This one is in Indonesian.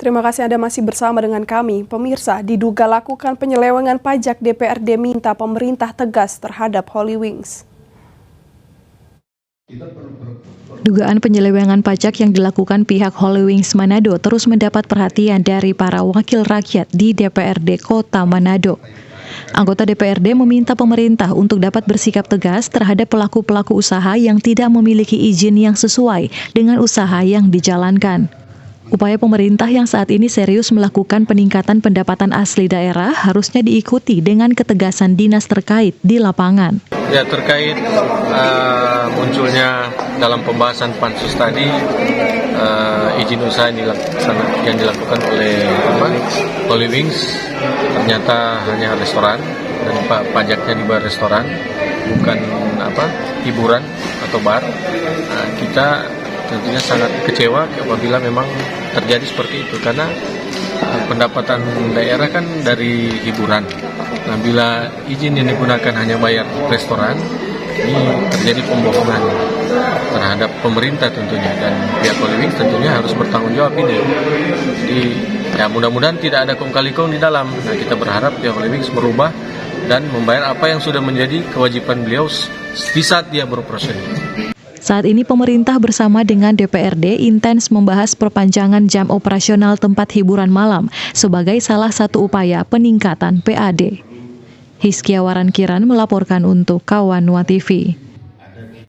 Terima kasih Anda masih bersama dengan kami. Pemirsa, diduga lakukan penyelewengan pajak, DPRD minta pemerintah tegas terhadap Holy Wings. Dugaan penyelewengan pajak yang dilakukan pihak Holy Wings Manado terus mendapat perhatian dari para wakil rakyat di DPRD Kota Manado. Anggota DPRD meminta pemerintah untuk dapat bersikap tegas terhadap pelaku-pelaku usaha yang tidak memiliki izin yang sesuai dengan usaha yang dijalankan. Upaya pemerintah yang saat ini serius melakukan peningkatan pendapatan asli daerah harusnya diikuti dengan ketegasan dinas terkait di lapangan. Ya, terkait munculnya dalam pembahasan pansus tadi izin usaha yang dilakukan oleh Holy Wings ternyata hanya restoran dan pajaknya di bar restoran, bukan hiburan atau bar. Kita tentunya sangat kecewa apabila memang terjadi seperti itu, karena pendapatan daerah kan dari hiburan. Nah, bila izin yang digunakan hanya bayar restoran, ini terjadi pembohongan terhadap pemerintah tentunya, dan pihak Holy Wings tentunya harus bertanggung jawab ini. Jadi ya mudah-mudahan tidak ada kong kali kong di dalam. Nah, kita berharap pihak Holy Wings merubah dan membayar apa yang sudah menjadi kewajiban beliau di saat dia beroperasi. Saat ini pemerintah bersama dengan DPRD intens membahas perpanjangan jam operasional tempat hiburan malam sebagai salah satu upaya peningkatan PAD. Hizkia Waran Kiran melaporkan untuk Kawanwa TV.